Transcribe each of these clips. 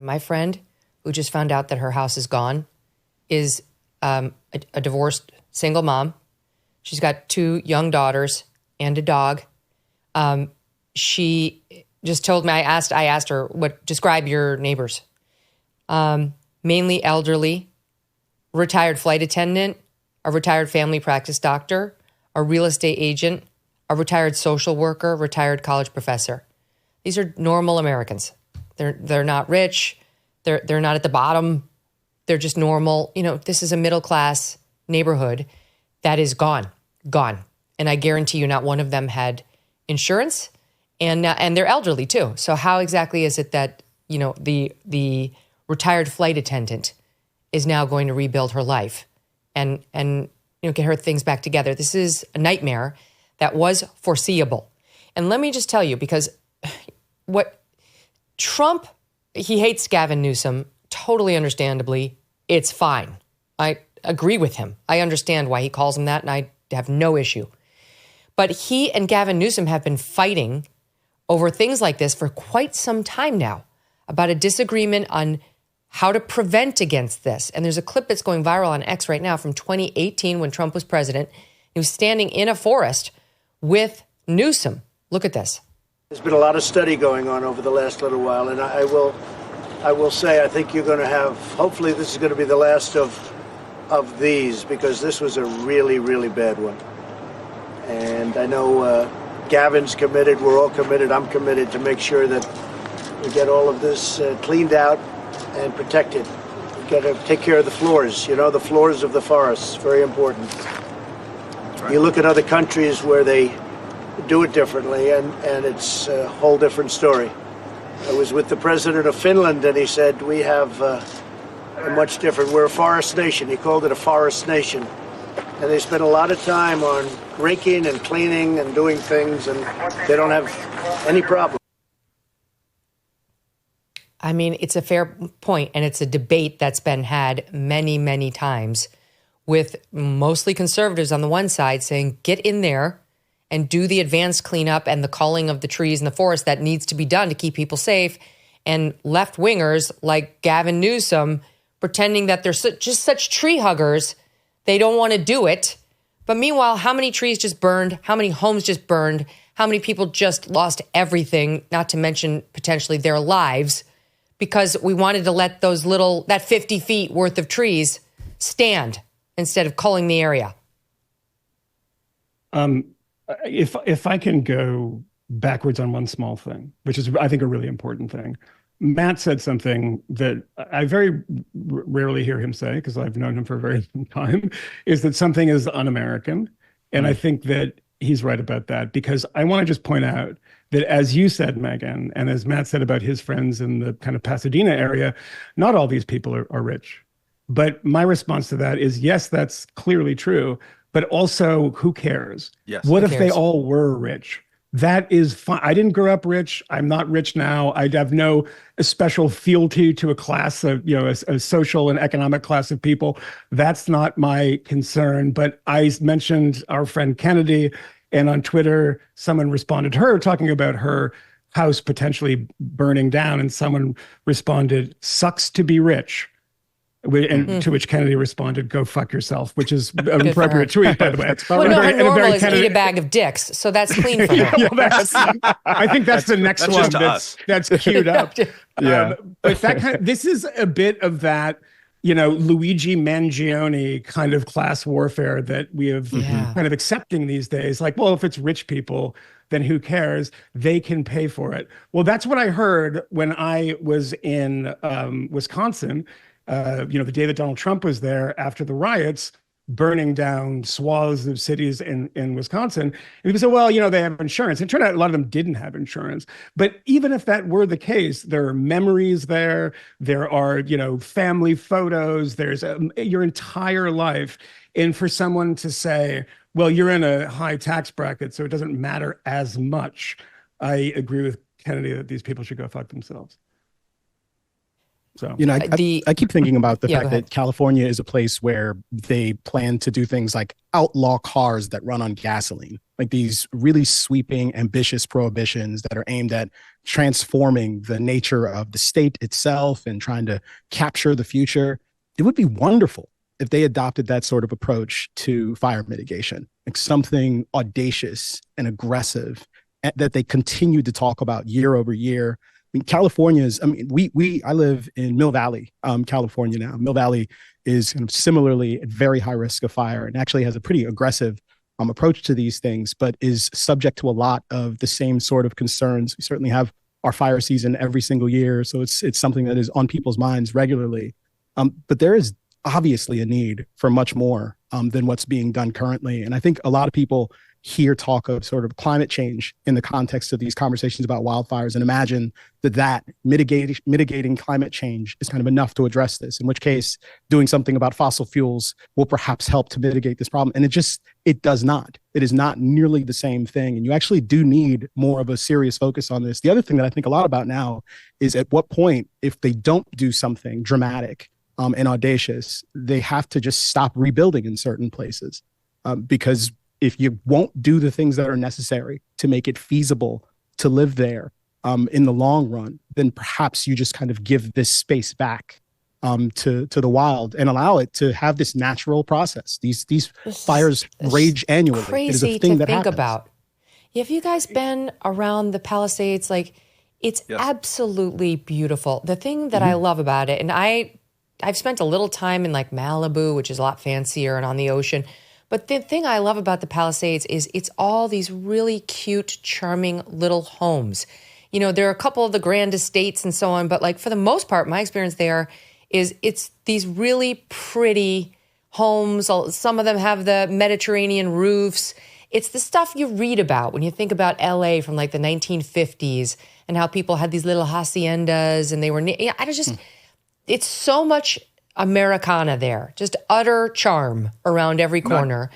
My friend who just found out that her house is gone is a divorced single mom. She's got 2 young daughters and a dog. She just told me, I asked her, describe your neighbors. Mainly elderly, retired flight attendant, a retired family practice doctor, a real estate agent, a retired social worker, retired college professor. These are normal Americans. They're not rich. They're not at the bottom. They're just normal. This is a middle class neighborhood that is gone. And I guarantee you, not one of them had insurance, and they're elderly too. So how exactly is it that the retired flight attendant is now going to rebuild her life and get her things back together? This is a nightmare that was foreseeable. And let me just tell you, because what Trump, he hates Gavin Newsom, totally understandably. It's fine. I agree with him. I understand why he calls him that, and I have no issue. But he and Gavin Newsom have been fighting over things like this for quite some time now, about a disagreement on how to prevent against this. And there's a clip that's going viral on X right now from 2018 when Trump was president. He was standing in a forest with Newsom. Look at this. There's been a lot of study going on over the last little while, and I will say I think you're going to have, hopefully this is going to be the last of these, because this was a really, really bad one. And I know Gavin's committed, we're all committed, I'm committed to make sure that we get all of this cleaned out and protected. We've got to take care of the floors, the floors of the forests, very important. Right. You look at other countries where they do it differently, and it's a whole different story. I was with the president of Finland, and he said, we have a much different, we're a forest nation. He called it a forest nation. And they spend a lot of time on raking and cleaning and doing things, and they don't have any problem. I mean, it's a fair point, and it's a debate that's been had many, many times with mostly conservatives on the one side saying, get in there and do the advanced cleanup and the culling of the trees in the forest that needs to be done to keep people safe. And left-wingers like Gavin Newsom pretending that they're just such tree huggers, they don't want to do it. But meanwhile, how many trees just burned? How many homes just burned? How many people just lost everything, not to mention potentially their lives, because we wanted to let that 50 feet worth of trees stand instead of culling the area? If I can go backwards on one small thing, which is, I think, a really important thing. Matt said something that I very rarely hear him say, because I've known him for a very long time, is that something is un-American. And I think that he's right about that, because I want to just point out that, as you said, Megyn, and as Matt said about his friends in the kind of Pasadena area, not all these people are rich. But my response to that is, yes, that's clearly true. But also, who cares? Yes. What if they all were rich? That is fine. I didn't grow up rich. I'm not rich now. I have no special fealty to a class of, a social and economic class of people. That's not my concern. But I mentioned our friend Kennedy, and on Twitter, someone responded to her talking about her house potentially burning down, and someone responded, "Sucks to be rich." And to which Kennedy responded, "Go fuck yourself," which is an appropriate tweet, by the way. Well, no, her normal is eat a bag of dicks, so that's clean for her. I think that's the next one that's queued up. Yeah. But this is a bit of that, Luigi Mangione kind of class warfare that we have kind of accepting these days. Like, well, if it's rich people, then who cares? They can pay for it. Well, that's what I heard when I was in Wisconsin. The day that Donald Trump was there after the riots, burning down swaths of cities in Wisconsin. And people said, well, they have insurance. And it turned out a lot of them didn't have insurance. But even if that were the case, there are memories there. There are, family photos. There's your entire life. And for someone to say, well, you're in a high tax bracket, so it doesn't matter as much. I agree with Kennedy that these people should go fuck themselves. So, I keep thinking about the fact that California is a place where they plan to do things like outlaw cars that run on gasoline. like these really sweeping, ambitious prohibitions that are aimed at transforming the nature of the state itself and trying to capture the future. It would be wonderful if they adopted that sort of approach to fire mitigation, like something audacious and aggressive that they continue to talk about year over year. I mean, I live in Mill Valley, California now. Mill Valley is kind of similarly at very high risk of fire and actually has a pretty aggressive approach to these things, but is subject to a lot of the same sort of concerns. We certainly have our fire season every single year, so it's something that is on people's minds regularly. But there is obviously a need for much more than what's being done currently. And I think a lot of people hear talk of sort of climate change in the context of these conversations about wildfires and imagine that mitigating climate change is kind of enough to address this, in which case doing something about fossil fuels will perhaps help to mitigate this problem. And it does not. It is not nearly the same thing. And you actually do need more of a serious focus on this. The other thing that I think a lot about now is at what point, if they don't do something dramatic and audacious, they have to just stop rebuilding in certain places because if you won't do the things that are necessary to make it feasible to live there in the long run, then perhaps you just kind of give this space back to the wild and allow it to have this natural process. These fires rage annually. Crazy it is a thing to that think happens. about. Have you guys been around the Palisades? Like, it's absolutely beautiful. The thing that I love about it, and I've spent a little time in like Malibu, which is a lot fancier and on the ocean. But the thing I love about the Palisades is it's all these really cute, charming little homes. You know, there are a couple of the grand estates and so on, but like for the most part, my experience there is it's these really pretty homes. Some of them have the Mediterranean roofs. It's the stuff you read about when you think about LA from like the 1950s and how people had these little haciendas and they were, it's so much Americana there, just utter charm around every corner.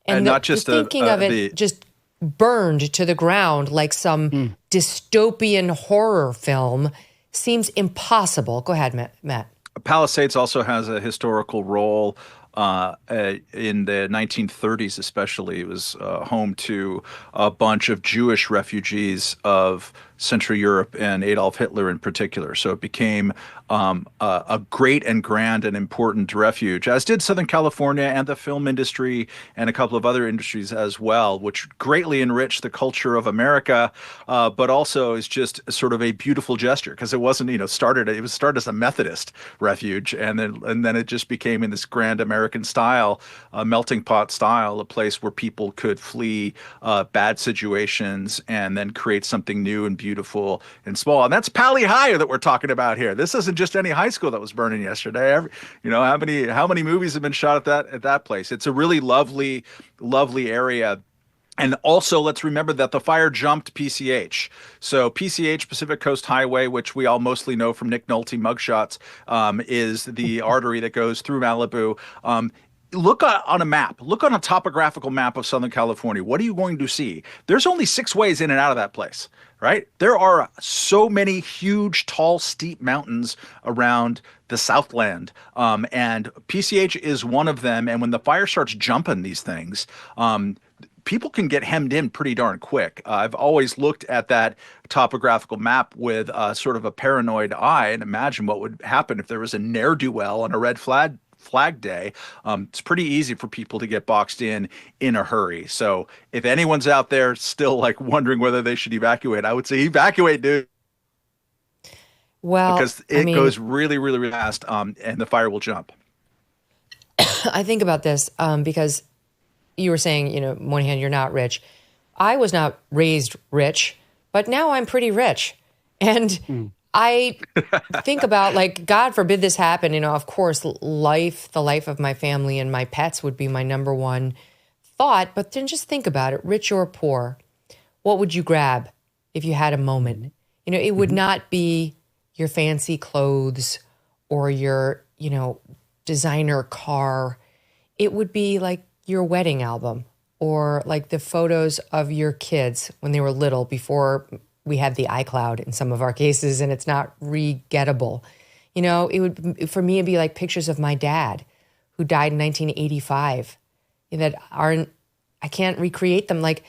And not just thinking of it just burned to the ground like some dystopian horror film seems impossible. Go ahead, Matt. Palisades also has a historical role in the 1930s, especially. It was home to a bunch of Jewish refugees of Central Europe and Adolf Hitler in particular. So it became a great and grand and important refuge, as did Southern California and the film industry and a couple of other industries as well, which greatly enriched the culture of America, but also is just sort of a beautiful gesture because it wasn't, it was started as a Methodist refuge, and then it just became in this grand American style, melting pot style, a place where people could flee bad situations and then create something new and beautiful and small. And that's Pali High that we're talking about here. This isn't just any high school that was burning yesterday. How many movies have been shot at that place? It's a really lovely area. And also, let's remember that the fire jumped PCH. So PCH, Pacific Coast Highway, which we all mostly know from Nick Nolte mugshots, is the artery that goes through Malibu. Look on a map. Look on a topographical map of Southern California. What are you going to see? There's only 6 ways in and out of that place, right? There are so many huge, tall, steep mountains around the Southland, and PCH is one of them. And when the fire starts jumping these things, people can get hemmed in pretty darn quick. I've always looked at that topographical map with sort of a paranoid eye and imagine what would happen if there was a ne'er-do-well on a red flag day. It's pretty easy for people to get boxed in a hurry. So if anyone's out there still like wondering whether they should evacuate, I would say evacuate, dude. Well, because it goes really, really, really fast, and the fire will jump. I think about this because you were saying, Moynihan, you're not rich. I was not raised rich, but now I'm pretty rich. And I think about, like, God forbid this happen. Of course, the life of my family and my pets would be my number one thought. But then just think about it, rich or poor. What would you grab if you had a moment? It would not be your fancy clothes or your, designer car. It would be like your wedding album or like the photos of your kids when they were little before we had the iCloud in some of our cases and it's not re-gettable. It would, for me, it'd be like pictures of my dad who died in 1985 that I can't recreate them. Like,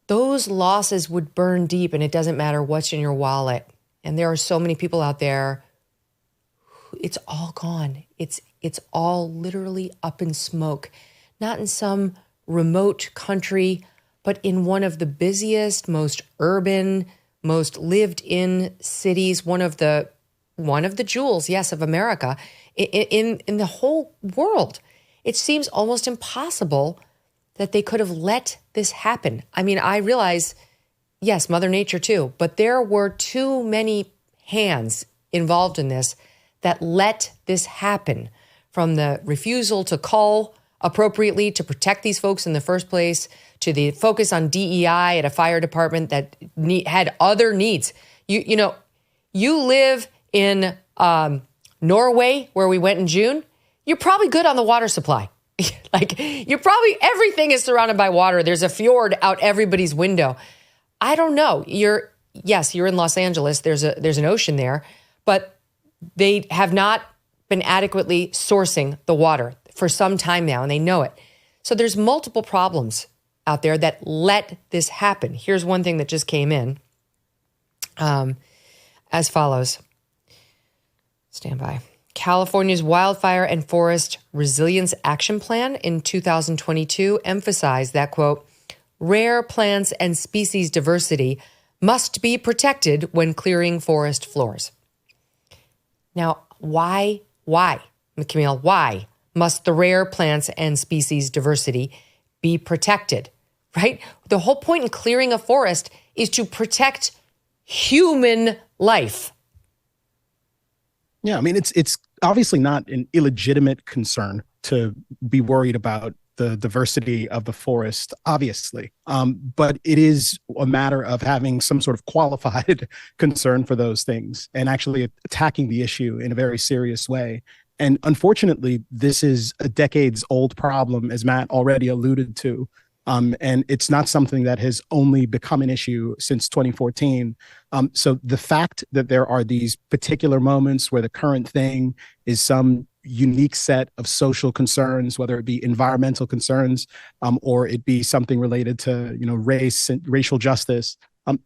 those losses would burn deep, and it doesn't matter what's in your wallet. And there are so many people out there, it's all gone. It's all literally up in smoke, not in some remote country, but in one of the busiest, most urban, most lived in cities, one of the jewels, yes, of America, in the whole world. It seems almost impossible that they could have let this happen. I mean, I realize, yes, Mother Nature too, but there were too many hands involved in this that let this happen, from the refusal to call appropriately to protect these folks in the first place, to the focus on DEI at a fire department that had other needs. You live in Norway, where we went in June, you're probably good on the water supply. Like, everything is surrounded by water. There's a fjord out everybody's window. I don't know. You're in Los Angeles. There's an ocean there, but they have not been adequately sourcing the water for some time now, and they know it. So there's multiple problems out there that let this happen. Here's one thing that just came in as follows. Stand by. California's Wildfire and Forest Resilience Action Plan in 2022 emphasized that, quote, rare plants and species diversity must be protected when clearing forest floors. Now, why, Kmele, why must the rare plants and species diversity be protected, right? The whole point in clearing a forest is to protect human life. Yeah, I mean, it's obviously not an illegitimate concern to be worried about the diversity of the forest, obviously. But it is a matter of having some sort of qualified concern for those things and actually attacking the issue in a very serious way. And unfortunately, this is a decades-old problem, as Matt already alluded to. And it's not something that has only become an issue since 2014. So the fact that there are these particular moments where the current thing is some unique set of social concerns, whether it be environmental concerns or it be something related to race and racial justice,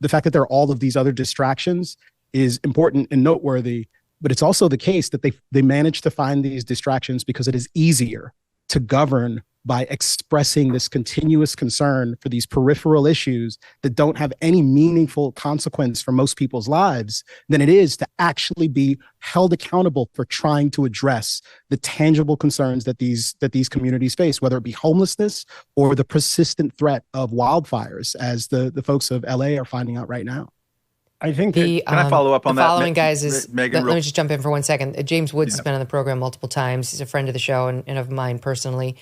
the fact that there are all of these other distractions is important and noteworthy. But it's also the case that they manage to find these distractions because it is easier to govern by expressing this continuous concern for these peripheral issues that don't have any meaningful consequence for most people's lives than it is to actually be held accountable for trying to address the tangible concerns that these communities face, whether it be homelessness or the persistent threat of wildfires, as the folks of LA are finding out right now. I think can I follow up on the that? Following, guys, is Megyn, let me just jump in for 1 second. James Woods has been on the program multiple times. He's a friend of the show and of mine personally.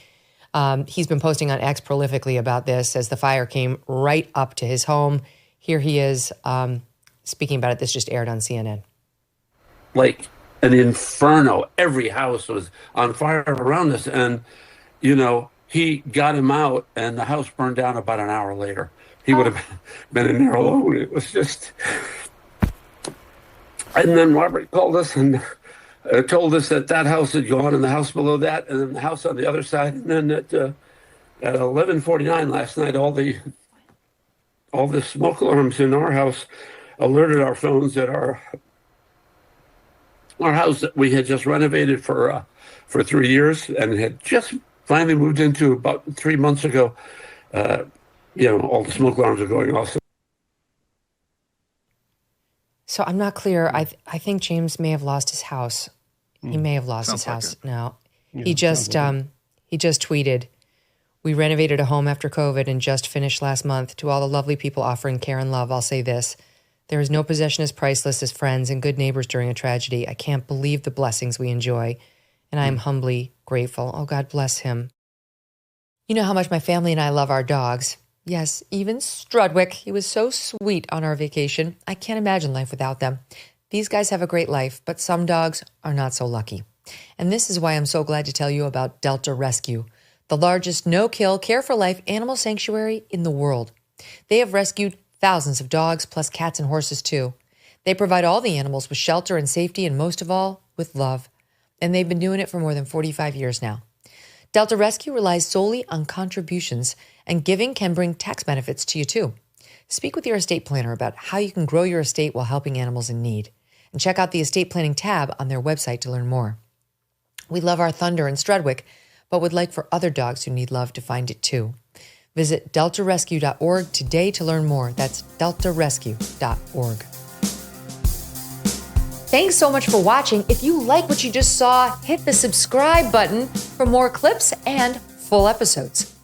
He's been posting on X prolifically about this as the fire came right up to his home. Here he is speaking about it. This just aired on CNN. Like an inferno. Every house was on fire around us. And, he got him out and the house burned down about an hour later. He would have been in there alone. It was just... And then Robert called us and told us that house had gone and the house below that and then the house on the other side. And then at 11:49 last night, all the smoke alarms in our house alerted our phones that our house that we had just renovated for 3 years and had just finally moved into about 3 months ago. All the smoke alarms are going off. So I'm not clear. I think James may have lost his house. He may have lost his house now. Yeah, he just tweeted, "We renovated a home after COVID and just finished last month. To all the lovely people offering care and love, I'll say this. There is no possession as priceless as friends and good neighbors during a tragedy. I can't believe the blessings we enjoy, and I am humbly grateful." Oh, God bless him. You know how much my family and I love our dogs. Yes, even Strudwick. He was so sweet on our vacation. I can't imagine life without them. These guys have a great life, but some dogs are not so lucky. And this is why I'm so glad to tell you about Delta Rescue, the largest no-kill, care-for-life animal sanctuary in the world. They have rescued thousands of dogs, plus cats and horses too. They provide all the animals with shelter and safety, and most of all, with love. And they've been doing it for more than 45 years now. Delta Rescue relies solely on contributions, and giving can bring tax benefits to you too. Speak with your estate planner about how you can grow your estate while helping animals in need. And check out the estate planning tab on their website to learn more. We love our Thunder and Strudwick, but would like for other dogs who need love to find it too. Visit deltarescue.org today to learn more. That's deltarescue.org. Thanks so much for watching. If you like what you just saw, hit the subscribe button for more clips and full episodes.